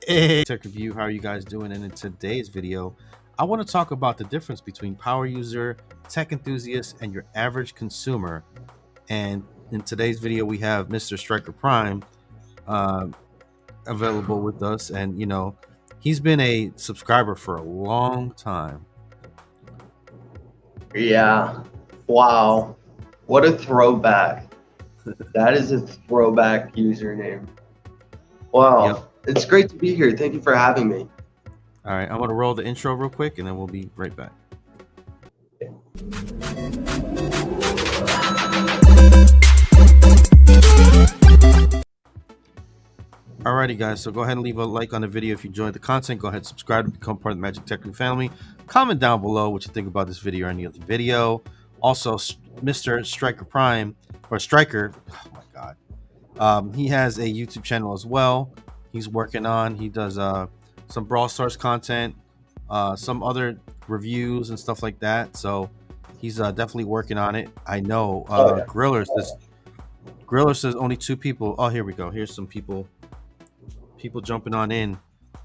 Hey, Tech Review, how are you guys doing? And in today's video, I want to talk about the difference between power user, tech enthusiast, and your average consumer. And in today's video, we have Mr. Striker Prime uh, available with us, and he's been a subscriber for a long time. Yeah. Wow. What a throwback. That is a throwback username. Yep. Wow. It's great to be here. Thank you for having me. All right, I'm gonna roll the intro real quick, and then we'll be right back. Alrighty guys, so go ahead and leave a like on the video if you enjoyed the content. Go ahead and subscribe to become part of the Magic Tech Review family. Comment down below what you think about this video or any other video. Also, Mr. Striker Prime, or Striker, oh my god, he has a YouTube channel as well. He does some Brawl Stars content, some other reviews and stuff like that. So he's definitely working on it. I know. Yeah. Griller says only 2 people. Oh, here we go. Here's some people jumping on in.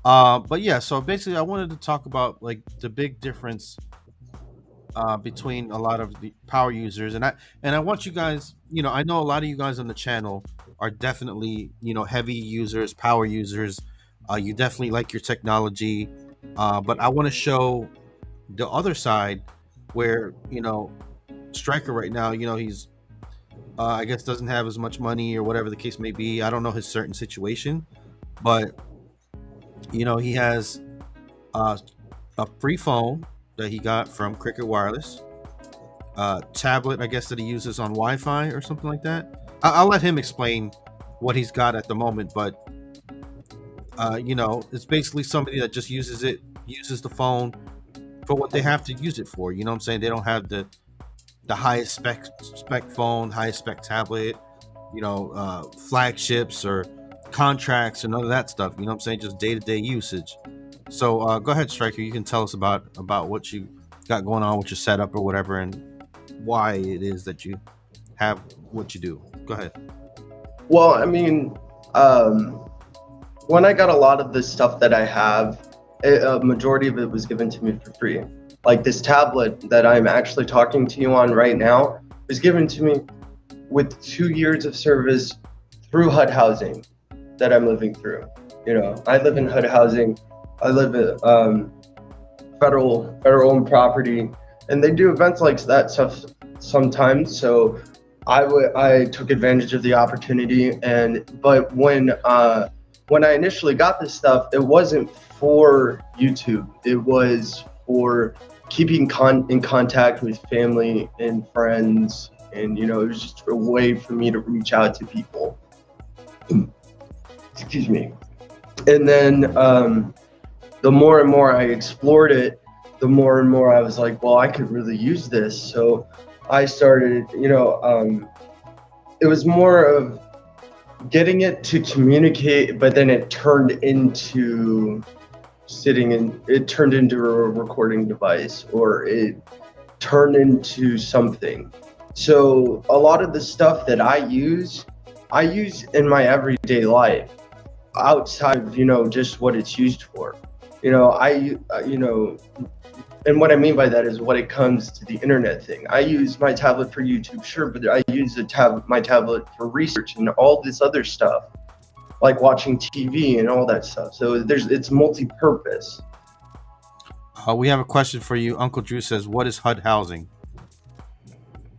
But yeah, so basically I wanted to talk about like the big difference between a lot of the power users, and I want you guys, I know a lot of you guys on the channel are definitely heavy users, power users. You definitely like your technology, but I want to show the other side where Striker right now, he's I guess doesn't have as much money or whatever the case may be. I don't know his certain situation, but he has a free phone that he got from Cricket Wireless, tablet I guess that he uses on Wi-Fi or something like that. I'll let him explain what he's got at the moment, but it's basically somebody that just uses the phone for what they have to use it for. You know what I'm saying? They don't have the highest spec phone, highest spec tablet, flagships or contracts and none of that stuff. You know what I'm saying? Just day-to-day usage. So go ahead, Striker. You can tell us about what you got going on with your setup or whatever, and why it is that you have what you do. Go ahead. Well, I mean, when I got a lot of the stuff that I have, a majority of it was given to me for free. Like this tablet that I'm actually talking to you on right now was given to me with 2 years of service through HUD housing that I'm living through. I live in HUD housing. I live at federal owned property, and they do events like that stuff sometimes. So I took advantage of the opportunity, but when I initially got this stuff, it wasn't for YouTube. It was for keeping in contact with family and friends, and it was just a way for me to reach out to people. Excuse me. And then the more and more I explored it, the more and more I was like, well, I could really use this. So I started, it was more of getting it to communicate, but then it turned into a recording device, or it turned into something. So a lot of the stuff that I use in my everyday life, outside of just what it's used for. And what I mean by that is when it comes to the internet thing, I use my tablet for YouTube, sure, but I use my tablet for research and all this other stuff, like watching TV and all that stuff. So it's multi-purpose. We have a question for you. Uncle Drew says, what is HUD housing?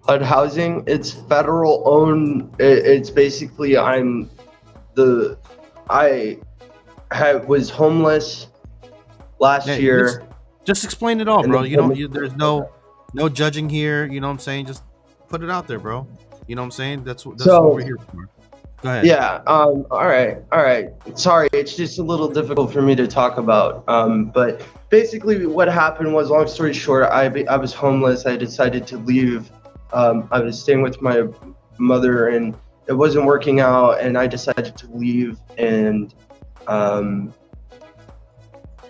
HUD housing, it's federal owned. It's basically was homeless last year. Just explain it all, bro. There's no judging here. You know what I'm saying? Just put it out there, bro. You know what I'm saying? That's what we're here for. Go ahead. Yeah. All right. Sorry, it's just a little difficult for me to talk about. But basically, what happened was, long story short, I was homeless. I decided to leave. I was staying with my mother, and it wasn't working out, and I decided to leave, and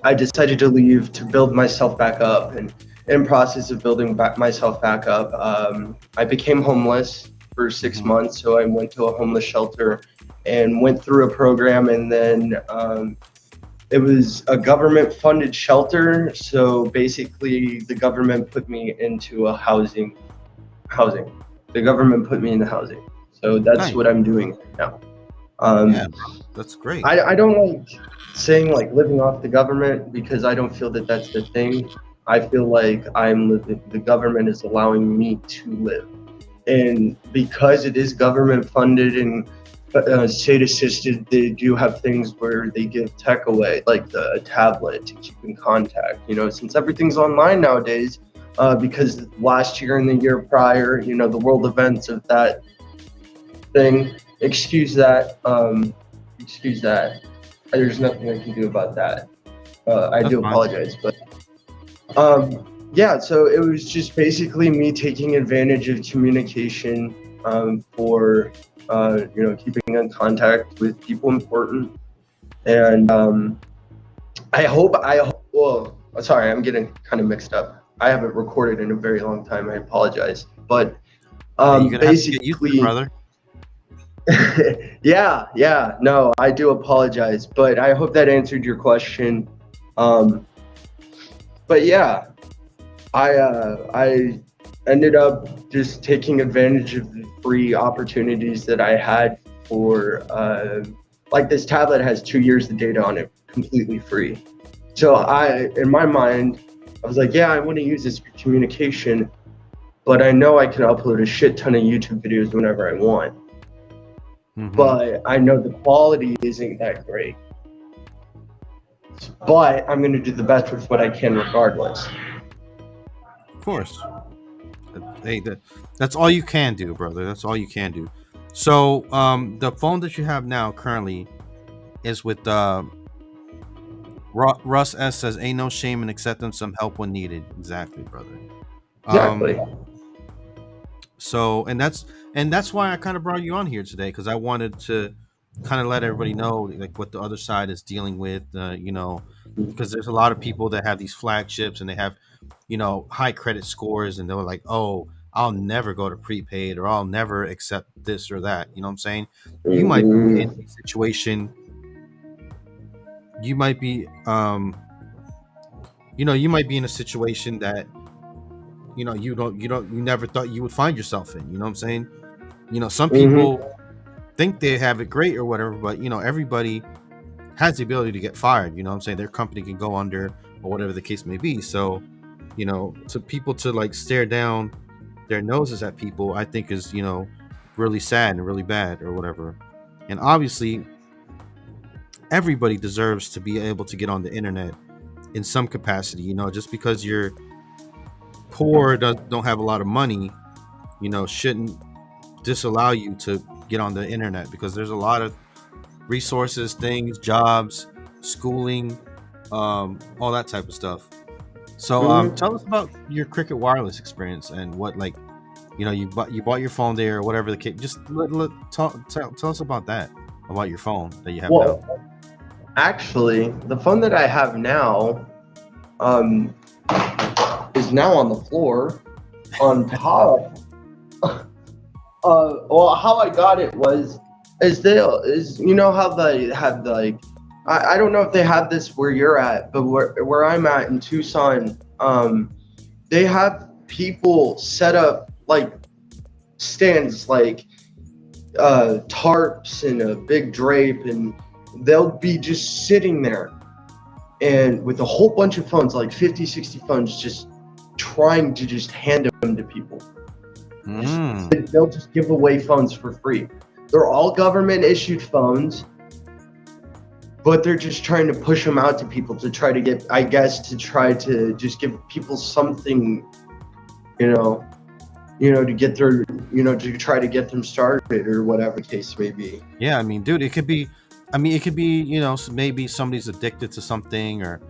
I decided to leave to build myself back up, and in process of building myself back up, I became homeless for 6 months. So I went to a homeless shelter and went through a program, and then it was a government funded shelter. So basically, the government put me into a housing. The government put me into housing. So that's Nice. what I'm doing right now. Yeah, Um, bro. That's great. I don't like saying like living off the government because I don't feel that that's the thing. I feel like I'm living, the government is allowing me to live. And because it is government funded and state assisted, they do have things where they give tech away, like a tablet to keep in contact. You know, since everything's online nowadays, because last year and the year prior, you know, the world events of that thing. Excuse that. Excuse that. There's nothing I can do about that. I That's do fine. apologize, but yeah. So it was just basically me taking advantage of communication for you know, keeping in contact with people important, and well, sorry, I'm getting kind of mixed up. I haven't recorded in a very long time. I apologize, but Hey, you're gonna have to get used to it, basically. brother. Yeah, no, I do apologize, but I hope that answered your question. Um, but yeah, I ended up just taking advantage of the free opportunities that I had for like this tablet has 2 years of data on it, completely free. So in my mind, I was like, yeah, I want to use this for communication, but I know I can upload a shit ton of YouTube videos whenever I want. But I know the quality isn't that great. But I'm going to do the best with what I can regardless. Of course. Hey, that's all you can do, brother. That's all you can do. So, the phone that you have now currently is with Russ S says, "Ain't no shame in accepting some help when needed." Exactly, brother. Exactly. So, and that's why I kind of brought you on here today, because I wanted to kind of let everybody know like what the other side is dealing with. You know, because there's a lot of people that have these flagships and they have, you know, high credit scores, and they're like, "Oh, I'll never go to prepaid, or I'll never accept this or that." You know what I'm saying? You might be in Mm-hmm. a situation. You might be, you know, you might be in a situation that, you know, you never thought you would find yourself in. You know what I'm saying? You know, some Mm-hmm. people think they have it great or whatever, but you know, everybody has the ability to get fired. You know what I'm saying? Their company can go under or whatever the case may be. So, you know, to people to like stare down their noses at people, I think is, you know, really sad and really bad or whatever. And obviously, everybody deserves to be able to get on the internet in some capacity. You know, just because you're poor, don't have a lot of money, you know, shouldn't disallow you to get on the internet, because there's a lot of resources, things, jobs, schooling, all that type of stuff. So, Mm-hmm. tell us about your Cricket Wireless experience and what, like, you know, you bought your phone there or whatever the case. Just tell us about that, about your phone that you have now. Well, actually, the phone that I have now um, is now on the floor on top. Well, how I got it was is you know how they have the, like, I don't know if they have this where you're at, but where I'm at in Tucson, they have people set up like stands, like tarps and a big drape, and they'll be just sitting there and with a whole bunch of phones, like 50, 60 phones, just trying to just hand them to people. Mm. They'll just give away phones for free. They're all government issued phones, but they're just trying to push them out to people to try to get, I guess, to try to just give people something, you know, to get their, to try to get them started or whatever the case may be. Yeah, I mean, dude, it could be. I mean, it could be. You know, maybe somebody's addicted to something, or,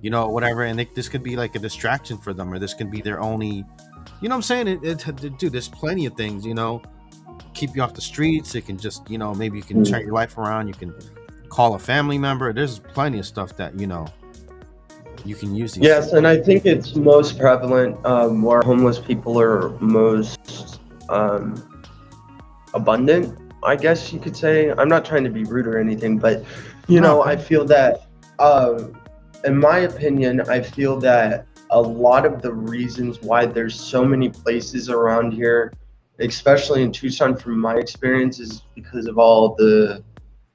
you know, whatever, and this could be like a distraction for them, or this can be their only. You know what I'm saying? Dude, there's plenty of things. You know, keep you off the streets. It can just, you know, maybe you can turn your life around. You can call a family member. There's plenty of stuff that, you know, you can use these Yes, for. and I think it's most prevalent where homeless people are most abundant, I guess you could say. I'm not trying to be rude or anything, but No, I feel that In my opinion, I feel that a lot of the reasons why there's so many places around here, especially in Tucson, from my experience, is because of all the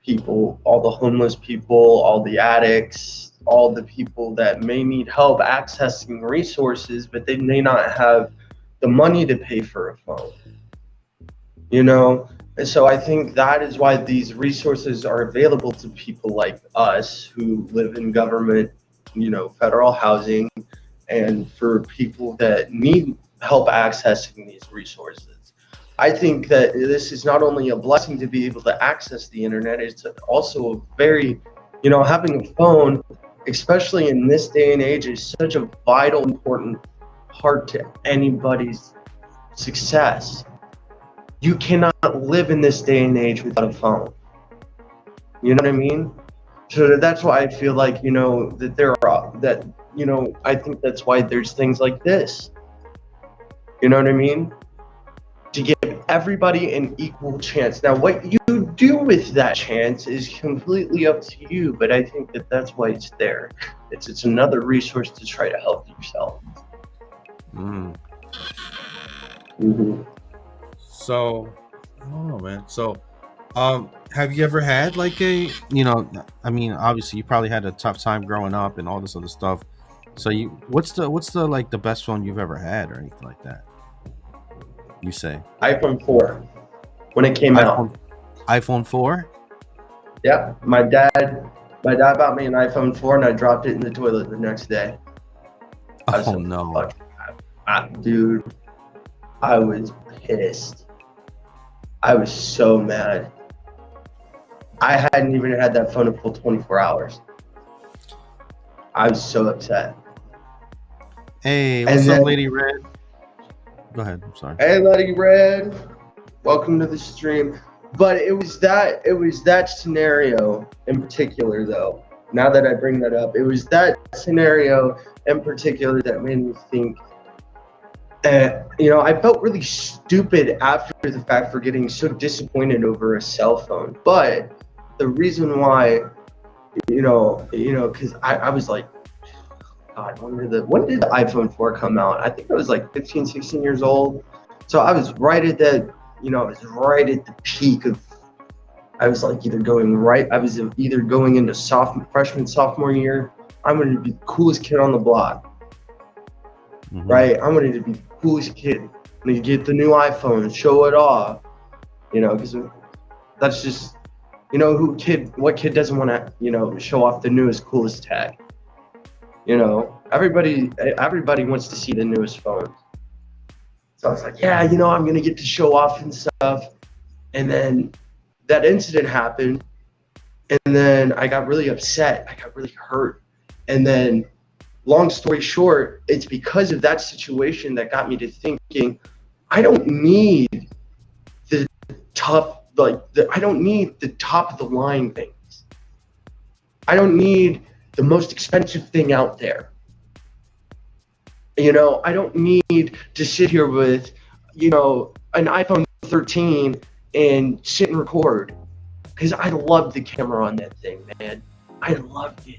people, all the homeless people, all the addicts, all the people that may need help accessing resources, but they may not have the money to pay for a phone, you know? And so I think that is why these resources are available to people like us who live in government, federal housing, and for people that need help accessing these resources. I think that this is not only a blessing to be able to access the internet, it's also a very, having a phone, especially in this day and age, is such a vital, important part to anybody's success. You cannot live in this day and age without a phone. You know what I mean? So that's why I feel like, that I think that's why there's things like this. You know what I mean? To give everybody an equal chance. Now, what you do with that chance is completely up to you, but I think that that's why it's there. It's another resource to try to help yourself. So, oh man. So, have you ever had like obviously you probably had a tough time growing up and all this other stuff. So what's the like the best phone you've ever had or anything like that? You say iPhone 4 when it came out. iPhone 4? Yeah, my dad bought me an iPhone 4 and I dropped it in the toilet the next day. Oh no. Dude, I was pissed. I was so mad. I hadn't even had that phone a full 24 hours. I was so upset. Hey, what's up, Lady Red? Go ahead. I'm sorry. Hey, Lady Red. Welcome to the stream. But it was that scenario in particular, though. Now that I bring that up, it was that scenario in particular that made me think. I felt really stupid after the fact for getting so disappointed over a cell phone. But the reason why, because I was like, God, when did the iPhone 4 come out? I think I was like 15, 16 years old. So I was right at that, I was right at the peak of, I was either going into freshman, sophomore year. I wanted to be the coolest kid on the block. Mm-hmm. Right? I wanted to be the coolest kid. I wanted to get the new iPhone, show it off. Because that's just, what kid doesn't want to, show off the newest, coolest tech? Everybody wants to see the newest phones. So I was like, yeah, I'm going to get to show off and stuff. And then that incident happened. And then I got really upset. I got really hurt. And then long story short, it's because of that situation that got me to thinking, I don't need the top of the line things. I don't need the most expensive thing out there. I don't need to sit here with, an iPhone 13 and sit and record. Because I loved the camera on that thing, man. I loved it.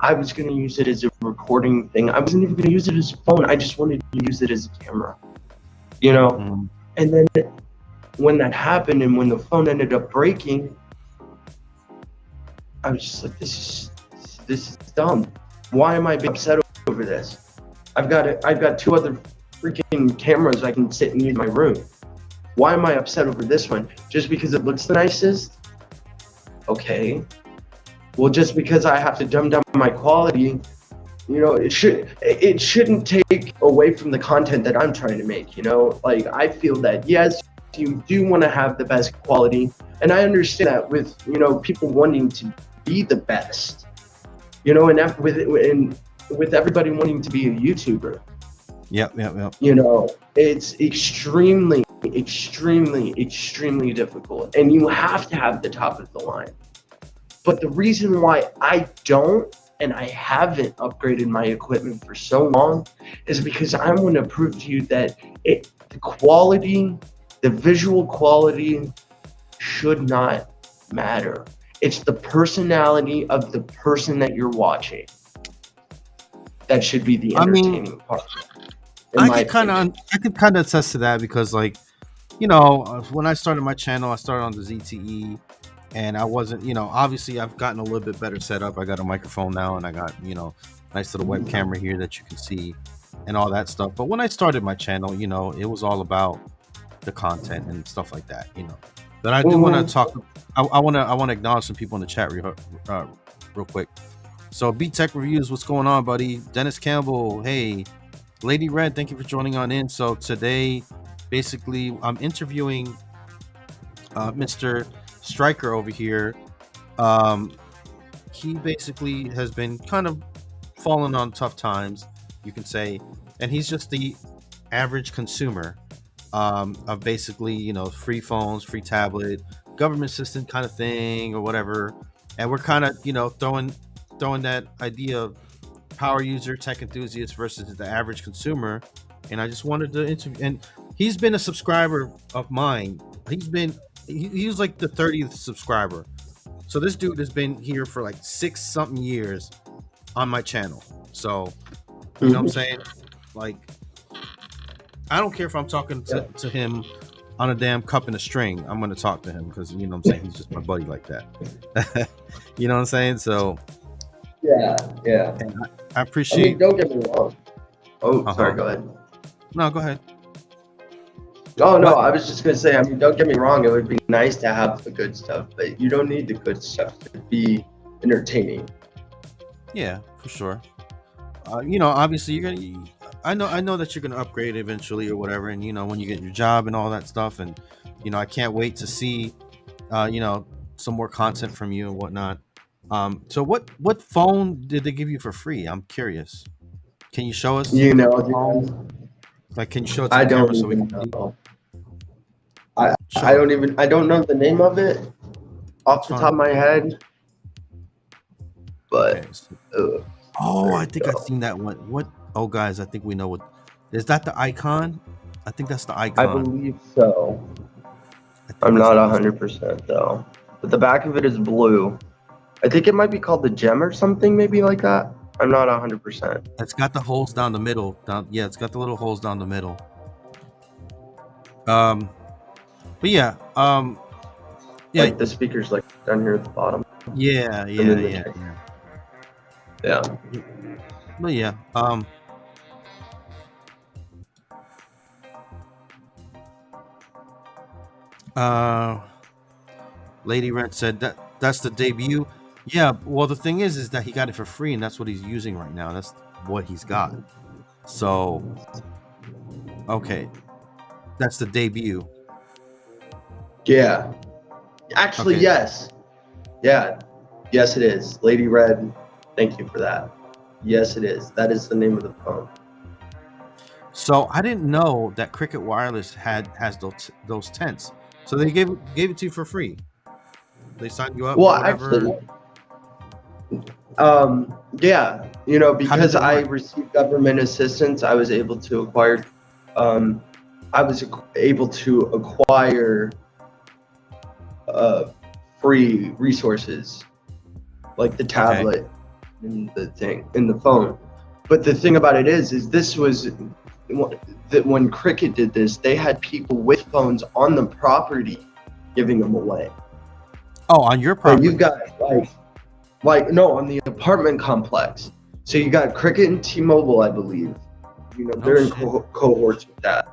I was going to use it as a recording thing. I wasn't even going to use it as a phone. I just wanted to use it as a camera, Mm-hmm. And then when that happened and when the phone ended up breaking, I was just like, this is dumb. Why am I being upset over this? I've got two other freaking cameras I can sit and use in my room. Why am I upset over this one? Just because it looks the nicest? Okay. Well, just because I have to dumb down my quality, it shouldn't take away from the content that I'm trying to make, I feel that, yes, you do want to have the best quality. And I understand that with, people wanting to be the best, and with everybody wanting to be a YouTuber. Yep. It's extremely, extremely, extremely difficult. And you have to have the top of the line. But the reason why I don't and I haven't upgraded my equipment for so long is because I want to prove to you that the quality, the visual quality should not matter. It's the personality of the person that you're watching that should be the I mean, entertaining part, in my opinion. I could kind of attest to that because, like, you know, when I started my channel, I started on the ZTE, and I wasn't, you know, obviously I've gotten a little bit better setup. I got a microphone now, and I got, you know, nice little web camera here that you can see, and all that stuff. But when I started my channel, you know, it was all about the content and stuff like that, you know. But I do want to talk. I want to acknowledge some people in the chat real quick. So, Beat Tech Reviews, what's going on, buddy? Dennis Campbell, hey. Lady Red, thank you for joining on in. So today, basically, I'm interviewing Mr. Striker over here. He basically has been kind of falling on tough times, you can say, and he's just the average consumer of basically, you know, free phones, free tablet, government assistant kind of thing or whatever. And we're kind of, you know, throwing that idea of power user, tech enthusiast versus the average consumer. And I just wanted to interview, and he's been a subscriber of mine. He was like the 30th subscriber. So this dude has been here for like 6-something years on my channel. So, you know what I'm saying? Like, I don't care if I'm talking to him on a damn cup and a string. I'm going to talk to him because, you know what I'm saying? He's just my buddy like that. You know what I'm saying? So, yeah. And I appreciate. I mean, don't get me wrong. Oh, sorry. Go ahead. No, go ahead. Oh no, I was just gonna say. I mean, don't get me wrong. It would be nice to have the good stuff, but you don't need the good stuff to be entertaining. Yeah, for sure. You know, obviously, you're gonna. I know that you're gonna upgrade eventually or whatever, and you know when you get your job and all that stuff, and you know I can't wait to see, you know, some more content from you and whatnot. So what phone did they give you for free? I'm curious. Can you show us? You know, like, can you show it to the camera so we can know. I don't know the name of it off the top of my head. But okay, so, I think I've seen that one. What? Oh, guys, I think we know what. Is that the icon? I think that's the icon. I believe so. I'm not 100% though. But the back of it is blue. I think it might be called the gem or something, maybe like that. I'm not 100%. It's got the holes down the middle. Yeah, it's got the little holes down the middle. But yeah, like the speakers like down here at the bottom. Yeah. But yeah, Lady Red said that's the debut. Yeah, well the thing is that he got it for free and that's what he's using right now. That's what he's got. So okay. That's the debut. Yeah. Actually, okay. Yes. Yeah. Yes, it is. Lady Red, thank you for that. Yes, it is. That is the name of the phone. So I didn't know that Cricket Wireless has those tents. So they gave it to you for free. They signed you up. Well, or whatever. Actually, yeah, you know, because I received government assistance, I was able to acquire, free resources, like the tablet and the thing in the phone. But the thing about it is this was that when Cricket did this, they had people with phones on the property giving them away. Oh, on your property? So you've got no, on the apartment complex. So you got Cricket and T-Mobile, I believe. You know, they're in cohorts with that.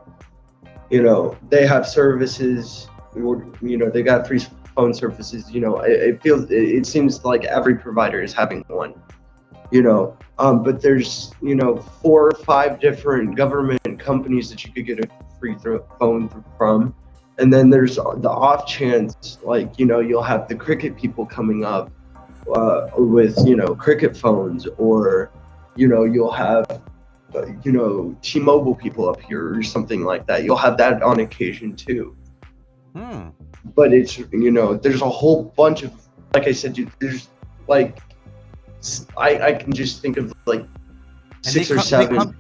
You know, they have services. You know, they got free phone services. You know, it seems like every provider is having one. You know, but there's 4 or 5 different government companies that you could get a free phone from. And then there's the off chance, like, you'll have the Cricket people coming up with, Cricket phones, or, you'll have, T-Mobile people up here or something like that. You'll have that on occasion too. But it's, there's a whole bunch of, like I said, dude, there's like, I can just think of like 6 or 7.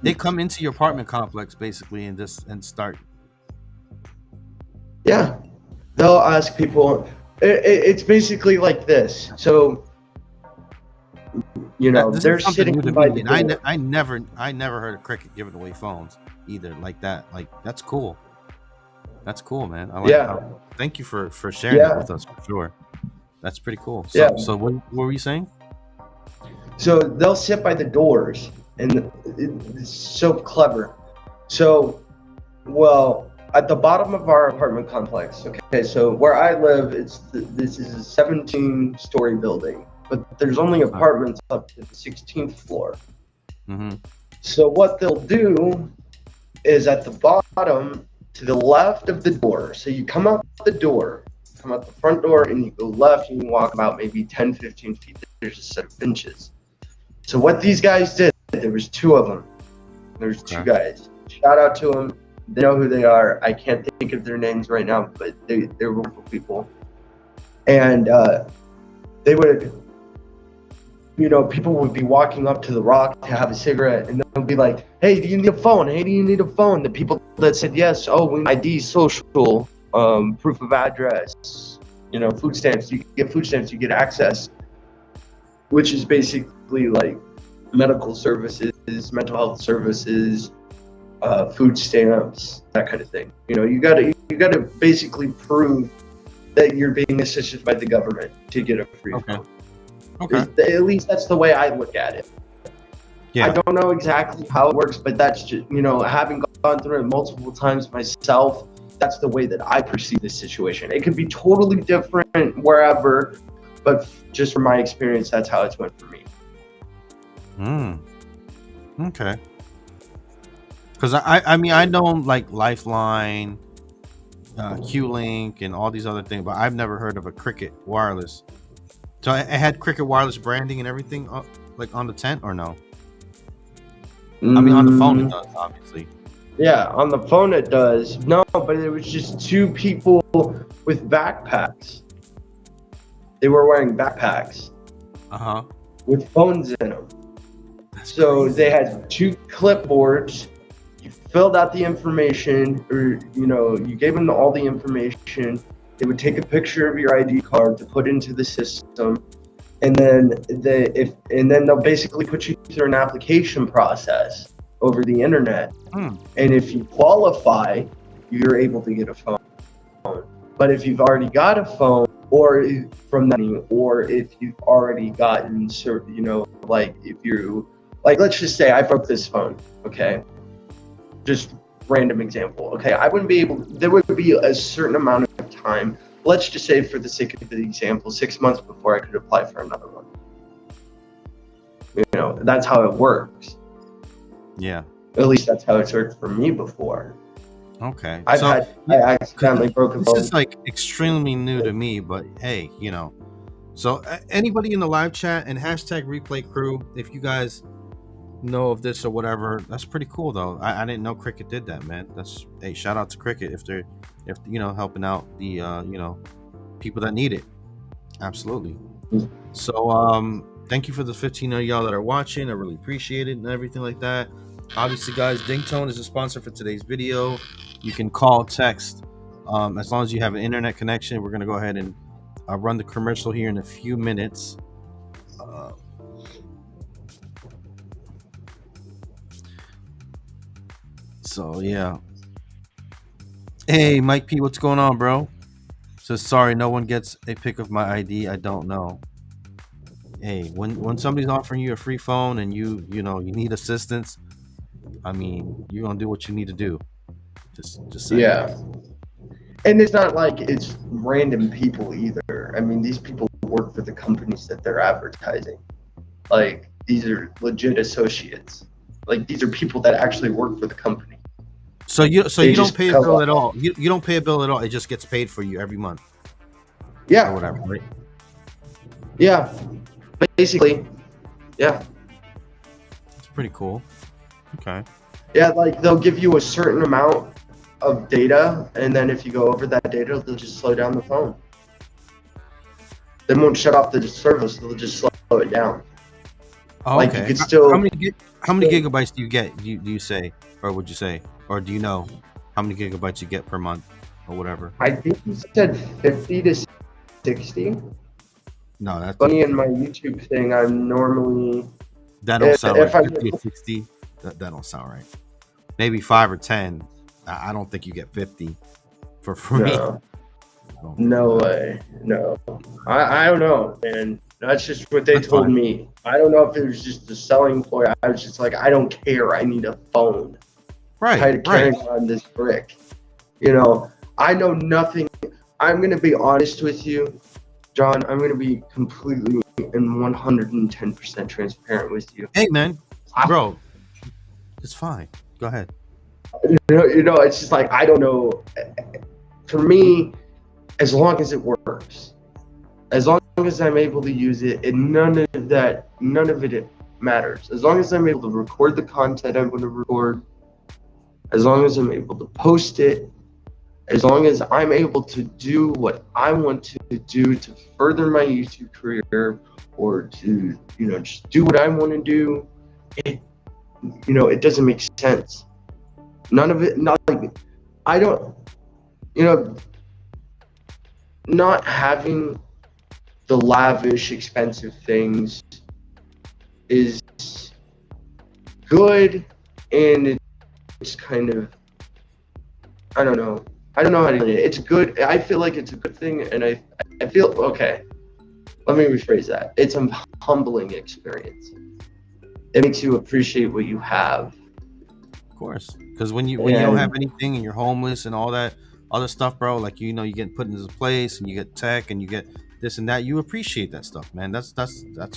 They come into your apartment complex basically and start. Yeah, they'll ask people. It's basically like this. So, This they're is something sitting new to by me, the and door. I never heard of Cricket giving away phones either like that. Like that's cool. That's cool, man. Yeah, Thank you for sharing that yeah, with us for sure. That's pretty cool. yeah. So what were you saying? So they'll sit by the doors, and it's so clever. So, well, at the bottom of our apartment complex, okay, so where I live, this is a 17-story building, but there's only Okay. apartments up to the 16th floor. Mm-hmm. So what they'll do is at the bottom to the left of the door. So you come out the front door, and you go left, and you walk about maybe 10, 15 feet. There's a set of benches. So what these guys did, there was two of them. There's two Okay. guys. Shout out to them. They know who they are. I can't think of their names right now, but they're wonderful people. And they would, people would be walking up to the rock to have a cigarette, and they'll be like, "Hey, do you need a phone? Hey, do you need a phone?" The people that said yes, oh, we need ID, social, proof of address, food stamps. You get food stamps, you get access, which is basically like medical services, mental health services, food stamps, that kind of thing. You gotta basically prove that you're being assisted by the government to get a free Okay. phone. Okay. At least that's the way I look at it. I Yeah. don't know exactly how it works, but that's just, having gone through it multiple times myself, that's the way that I perceive this situation. It could be totally different wherever, but just from my experience, that's how it's went for me. Hmm. Okay. Because I mean I know like Lifeline, Q-Link, and all these other things, but I've never heard of a Cricket Wireless. So it had Cricket Wireless branding and everything, like on the tent, or no? I mean, on the phone it does, obviously. Yeah, on the phone it does. No, but it was just two people with backpacks. They were wearing backpacks Uh-huh. with phones in them. That's So crazy. they had two clipboards. You filled out the information, or you gave them all the information. They would take a picture of your ID card to put into the system, and then they'll basically put you through an application process over the internet. Hmm. And if you qualify, you're able to get a phone. But if you've already got a phone, or from that, or if you've already gotten, like if you, like, let's just say I broke this phone, okay? Just random example, okay? I wouldn't be able, there would be a certain amount of time, let's just say for the sake of the example, 6 months before I could apply for another one. That's how it works. Yeah. At least that's how it's worked for me before. Okay. I accidentally broke a This phone. is like extremely new to me, but hey, So anybody in the live chat and hashtag replay crew, if you guys know of this or whatever, that's pretty cool though. I didn't know Cricket did that, man. Hey, shout out to Cricket if helping out the people that need it. Absolutely. So thank you for the 15 of y'all that are watching. I really appreciate it and everything like that. Obviously, guys, Dingtone is a sponsor for today's video. You can call, text, as long as you have an internet connection. We're gonna go ahead and run the commercial here in a few minutes. So yeah. Hey, Mike P, what's going on, bro? Says sorry, no one gets a pic of my ID. I don't know. Hey, when somebody's offering you a free phone and you need assistance, I mean, you're gonna do what you need to do. Just saying. Yeah. And it's not like it's random people either. I mean, these people work for the companies that they're advertising. Like, these are legit associates. Like, these are people that actually work for the company. So you don't just pay a come bill up. at all. You don't pay a bill at all. It just gets paid for you every month Yeah. or whatever, right? Yeah. Basically. Yeah. It's pretty cool. Okay. Yeah, like they'll give you a certain amount of data, and then if you go over that data, they'll just slow down the phone. They won't shut off the service, they'll just slow it down. Oh, Like, okay. you could still- how many gigabytes do you get? Do you say, or would you say, or do you know how many gigabytes you get per month or whatever? I think you said 50 to 60. No, that's Funny, in my YouTube thing, I'm normally that don't sound right. if I 50 or 60. That don't sound right. Maybe 5 or 10. I don't think you get 50 for free. no way, no. I don't know, man. That's just what they told me. I don't know if it was just a selling point. I was just like, I don't care. I need a phone. Right. Tired of carrying on this brick. You know, I know nothing. I'm gonna be honest with you, John. I'm gonna be completely and 110% transparent with you. Hey, man, bro, it's fine. Go ahead. You know, it's just like, I don't know. For me, as long as it works, as long as I'm able to use it, and none of it matters. As long as I'm able to record the content I'm going to record, as long as I'm able to post it, as long as I'm able to do what I want to do to further my YouTube career, or to, you know, just do what I want to do, it doesn't make sense. None of it, not like, I don't, you know, not having the lavish, expensive things is good, and it's kind of, I don't know how to say it. It's good. I feel like it's a good thing, and I feel, okay, let me rephrase that. It's a humbling experience. It makes you appreciate what you have. Of course, because when you don't have anything and you're homeless and all that other stuff, bro, like, you know, you get put into this place and you get tech and you get this and that, you appreciate that stuff, man. That's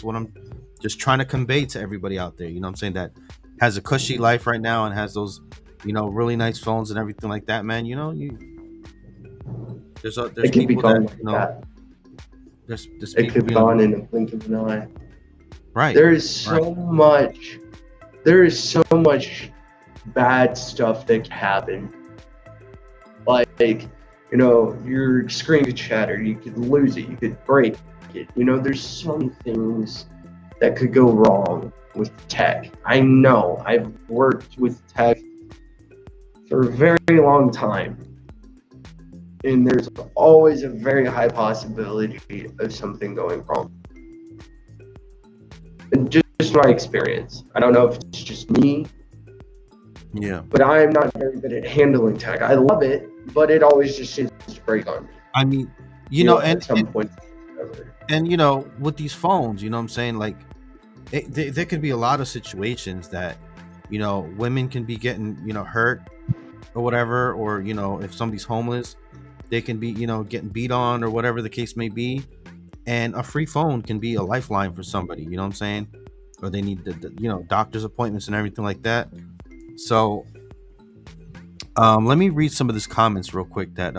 what I'm just trying to convey to everybody out there. You know what I'm saying? That has a cushy life right now and has those, you know, really nice phones and everything like that, man. You know, there's people that, you know, there's it could be gone in a blink of an eye. Right. There is so much bad stuff that can happen. Like, you know, your screen could shatter, you could lose it, you could break it. You know, there's so many things that could go wrong with tech. I know, I've worked with tech for a very long time, and there's always a very high possibility of something going wrong. And just my experience. I don't know if it's just me. Yeah. But I'm not very good at handling tech. I love it, but it always just seems to break on me. I mean, you know, at some point. And, you know, with these phones, you know what I'm saying? Like, there could be a lot of situations that, you know, women can be getting, you know, hurt or whatever, or, you know, if somebody's homeless, they can be, you know, getting beat on or whatever the case may be. And a free phone can be a lifeline for somebody, you know what I'm saying? Or they need the you know, doctor's appointments and everything like that. So let me read some of these comments real quick that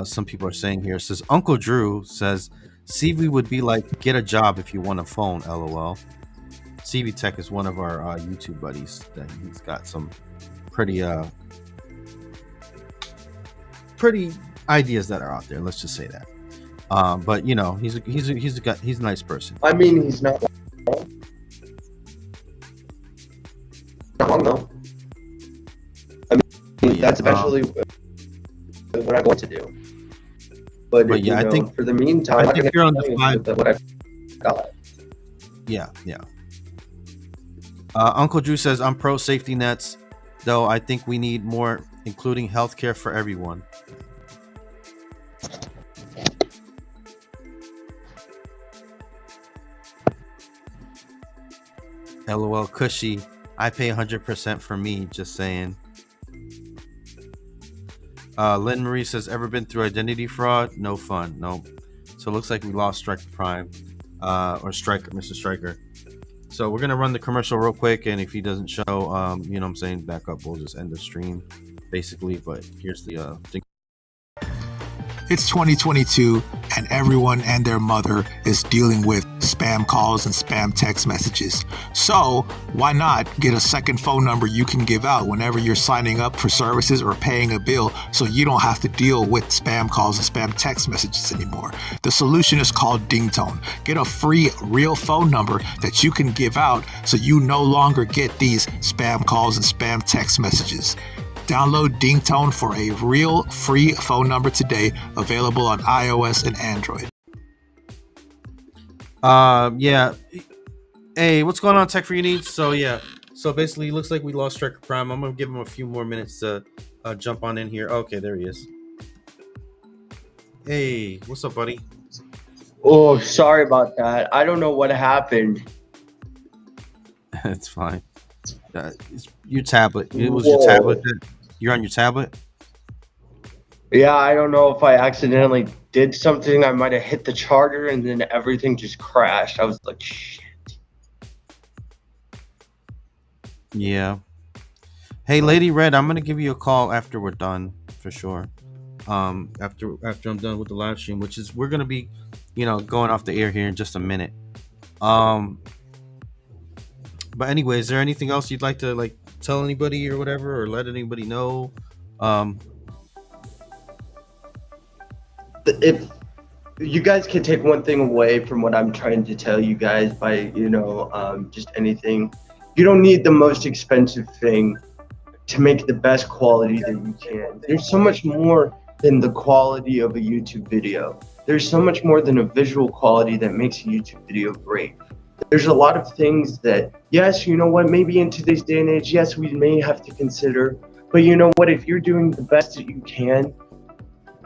some people are saying here. It says, Uncle Drew says, CV would be like, get a job if you want a phone, LOL. CV Tech is one of our YouTube buddies that he's got some pretty ideas that are out there. Let's just say that. But, you know, he's a nice person. I mean, he's not wrong though. I mean, that's eventually what I want to do. But yeah, you know, I think for the meantime, I think you're on the vibe. What I've got. Yeah. Uncle Drew says, I'm pro safety nets, though I think we need more, including healthcare for everyone. LOL cushy. I pay 100% for me, just saying. Lynn Marie says, ever been through identity fraud? No fun. Nope. So it looks like we lost Striker Prime, or Striker, Mr. Striker. So we're gonna run the commercial real quick, and if he doesn't show, you know what I'm saying, back up, we'll just end the stream, basically. But here's the thing. It's 2022, and everyone and their mother is dealing with spam calls and spam text messages. So why not get a second phone number you can give out whenever you're signing up for services or paying a bill, so you don't have to deal with spam calls and spam text messages anymore? The solution is called Dingtone. Get a free real phone number that you can give out so you no longer get these spam calls and spam text messages. Download Dingtone for a real free phone number today, available on iOS and Android. Yeah. Hey, what's going on, Tech for Your Needs? So yeah, so basically, it looks like we lost Striker Prime. I'm gonna give him a few more minutes to jump on in here. Okay, there he is. Hey, what's up, buddy? Oh, sorry about that. I don't know what happened. It's fine. It's your tablet. It was Whoa. your tablet. You're on your tablet. Yeah, I don't know if I accidentally did something. I might have hit the charger and then everything just crashed. I was like, shit. Yeah. Hey, Lady Red, I'm gonna give you a call after we're done for sure. After I'm done with the live stream, which is we're gonna be, going off the air here in just a minute. But anyway, is there anything else you'd like to tell anybody or whatever, or let anybody know? If you guys can take one thing away from what I'm trying to tell you guys by, just anything, you don't need the most expensive thing to make the best quality that you can. There's so much more than the quality of a YouTube video. There's so much more than a visual quality that makes a YouTube video great. There's a lot of things that, yes, you know what, maybe in today's day and age, yes, we may have to consider, but you know what, if you're doing the best that you can,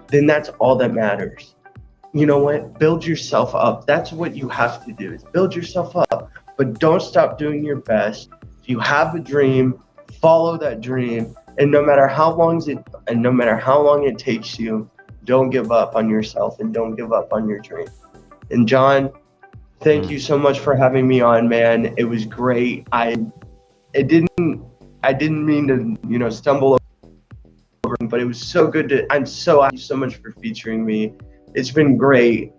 then that's all that matters. You know what, build yourself up. That's what you have to do, is build yourself up, but don't stop doing your best. If you have a dream, follow that dream, and no matter how long it takes you, don't give up on yourself and don't give up on your dream. And John, thank you so much for having me on, man. It was great. I didn't mean to, stumble over, but it was so good I'm so happy so much for featuring me. It's been great.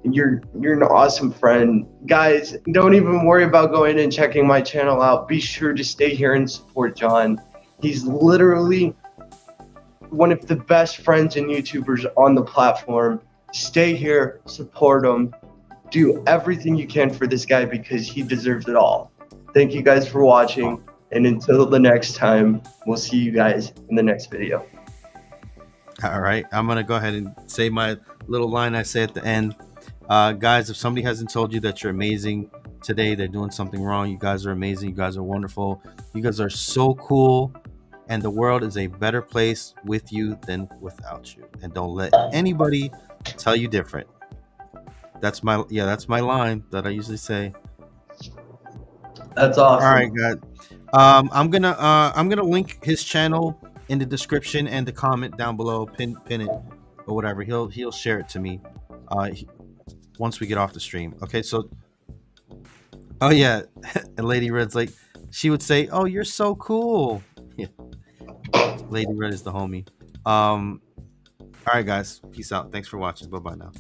You're an awesome friend. Guys, don't even worry about going and checking my channel out. Be sure to stay here and support John. He's literally one of the best friends and YouTubers on the platform. Stay here, support him. Do everything you can for this guy because he deserves it all. Thank you guys for watching, and until the next time, we'll see you guys in the next video. All right, I'm gonna go ahead and say my little line I say at the end. Guys, if somebody hasn't told you that you're amazing today, they're doing something wrong. You guys are amazing. You guys are wonderful. You guys are so cool, and the world is a better place with you than without you. And don't let anybody tell you different. That's my line that I usually say. That's awesome. All right, guys. I'm gonna link his channel in the description and the comment down below. Pin it or whatever. He'll share it to me once we get off the stream. Okay, so oh yeah, and Lady Red's like, she would say, "Oh, you're so cool." Yeah. Lady Red is the homie. All right, guys. Peace out. Thanks for watching. Bye bye now.